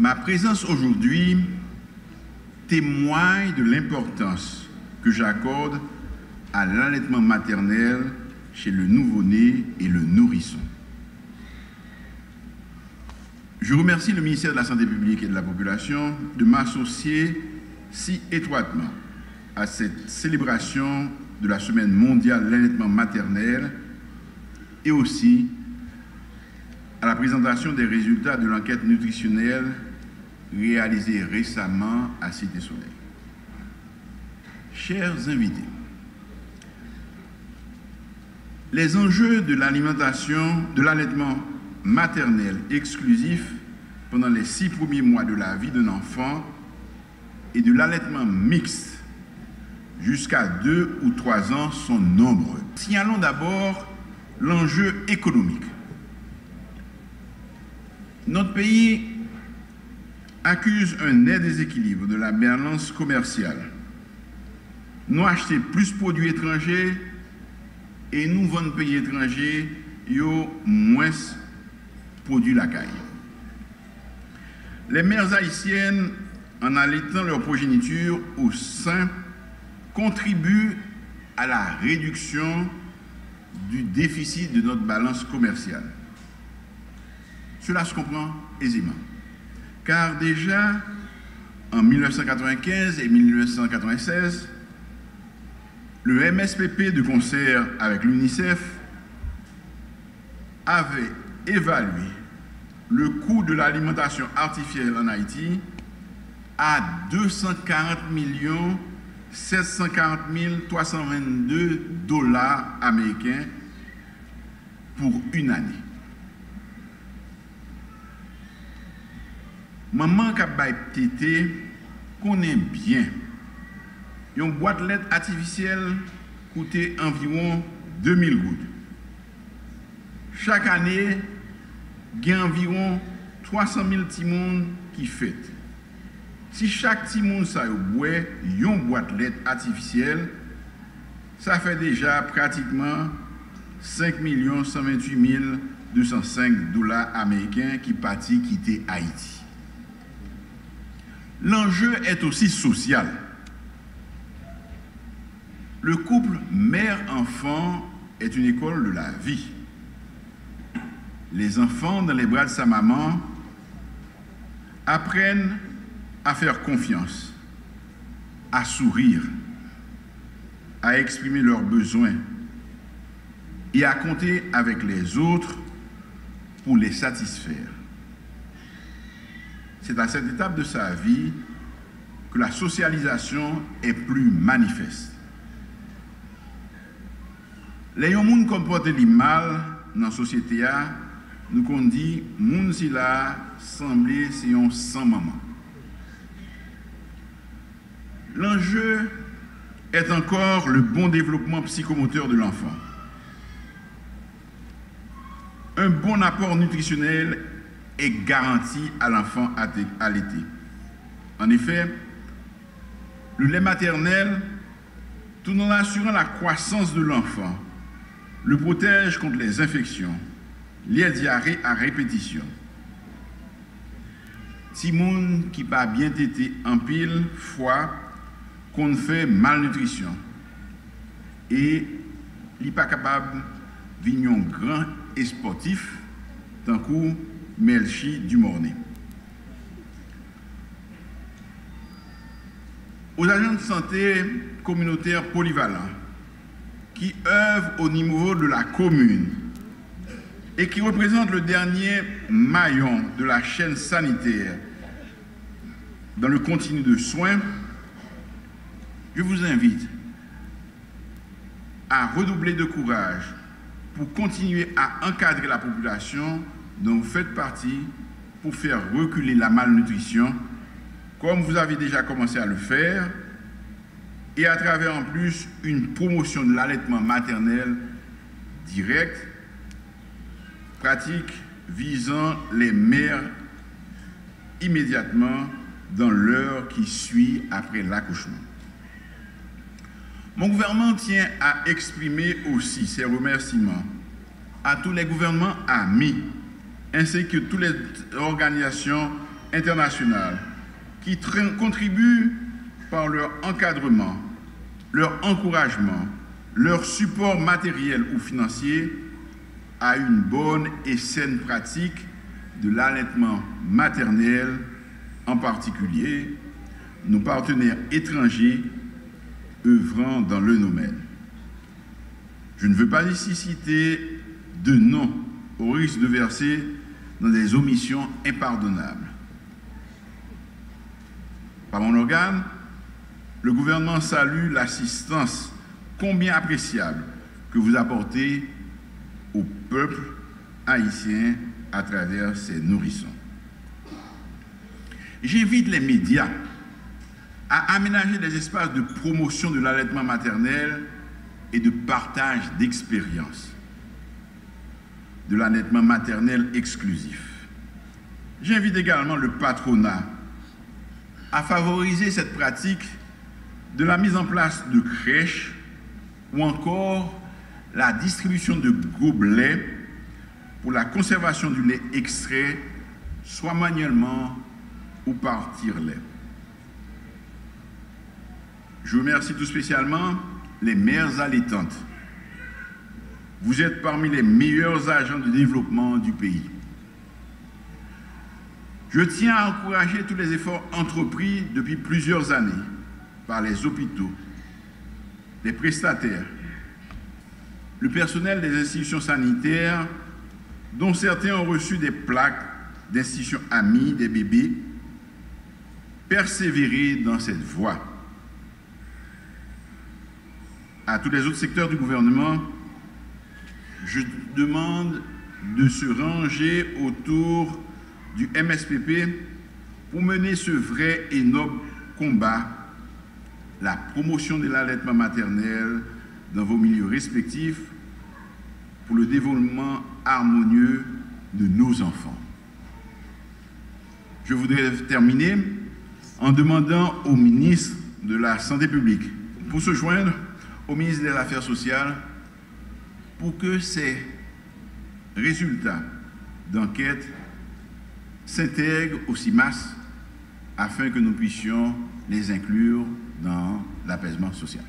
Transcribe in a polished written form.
Ma présence aujourd'hui témoigne de l'importance que j'accorde à l'allaitement maternel chez le nouveau-né et le nourrisson. Je remercie le ministère de la Santé publique et de la Population de m'associer si étroitement à cette célébration de la Semaine mondiale de l'allaitement maternel et aussi à la présentation des résultats de l'enquête nutritionnelle réalisée récemment à Cité Soleil. Chers invités, les enjeux de l'alimentation, de l'allaitement maternel exclusif pendant les 6 premiers mois de la vie d'un enfant et de l'allaitement mixte jusqu'à 2 ou 3 ans sont nombreux. Signalons d'abord l'enjeu économique. Notre pays accuse un net déséquilibre de la balance commerciale. Nous achetons plus de produits étrangers et nous vendons pays étrangers moins produits locaux. Les mères haïtiennes, en allaitant leur progéniture au sein, contribuent à la réduction du déficit de notre balance commerciale. Cela se comprend aisément, car déjà en 1995 et 1996, le MSPP, de concert avec l'UNICEF, avait évalué le coût de l'alimentation artificielle en Haïti à 240 740 322 dollars américains pour une année. Maman Kabay Tété connaît bien. Une boîte de lait artificielle coûtait environ 2000 gouttes. Chaque année, il y a environ 300 000 timons qui fêtent. Si chaque timon ça boit une boîte de lait artificielle, ça fait déjà pratiquement 5 128 205 dollars américains qui partent quitter Haïti. L'enjeu est aussi social. Le couple mère-enfant est une école de la vie. Les enfants dans les bras de sa maman apprennent à faire confiance, à sourire, à exprimer leurs besoins et à compter avec les autres pour les satisfaire. C'est à cette étape de sa vie que la socialisation est plus manifeste. Les gens qui comportent mal dans la société, nous qu'on dit, moun si la semblé c'est un sans maman. L'enjeu est encore le bon développement psychomoteur de l'enfant. Un bon apport nutritionnel est garanti à l'enfant allaité. En effet, le lait maternel, tout en assurant la croissance de l'enfant, le protège contre les infections, les diarrhées à répétition. Timoun qui pas bien été en pile fois qu'on fait malnutrition et il n'est pas capable de devenir grand et sportif tant que Melchi du Mornay. Aux agents de santé communautaires polyvalents qui œuvrent au niveau de la commune et qui représentent le dernier maillon de la chaîne sanitaire dans le continu de soins, je vous invite à redoubler de courage pour continuer à encadrer la population dont vous faites partie pour faire reculer la malnutrition, comme vous avez déjà commencé à le faire, et à travers en plus une promotion de l'allaitement maternel direct, pratique visant les mères immédiatement dans l'heure qui suit après l'accouchement. Mon gouvernement tient à exprimer aussi ses remerciements à tous les gouvernements amis, ainsi que toutes les organisations internationales qui contribuent par leur encadrement, leur encouragement, leur support matériel ou financier à une bonne et saine pratique de l'allaitement maternel, en particulier nos partenaires étrangers œuvrant dans le domaine. Je ne veux pas ici citer de noms au risque de verser dans des omissions impardonnables. Par mon organe, le gouvernement salue l'assistance combien appréciable que vous apportez au peuple haïtien à travers ces nourrissons. J'invite les médias à aménager des espaces de promotion de l'allaitement maternel et de partage d'expériences de l'allaitement maternel exclusif. J'invite également le patronat à favoriser cette pratique de la mise en place de crèches ou encore la distribution de gobelets pour la conservation du lait extrait, soit manuellement ou par tire-lait. Je remercie tout spécialement les mères allaitantes. Vous êtes parmi les meilleurs agents de développement du pays. Je tiens à encourager tous les efforts entrepris depuis plusieurs années par les hôpitaux, les prestataires, le personnel des institutions sanitaires, dont certains ont reçu des plaques d'institutions amies des bébés, persévérer dans cette voie. À tous les autres secteurs du gouvernement, je demande de se ranger autour du MSPP pour mener ce vrai et noble combat, la promotion de l'allaitement maternel dans vos milieux respectifs pour le développement harmonieux de nos enfants. Je voudrais terminer en demandant au ministre de la Santé publique pour se joindre au ministre des Affaires sociales pour que ces résultats d'enquête s'intègrent au CIMAS afin que nous puissions les inclure dans l'apaisement social.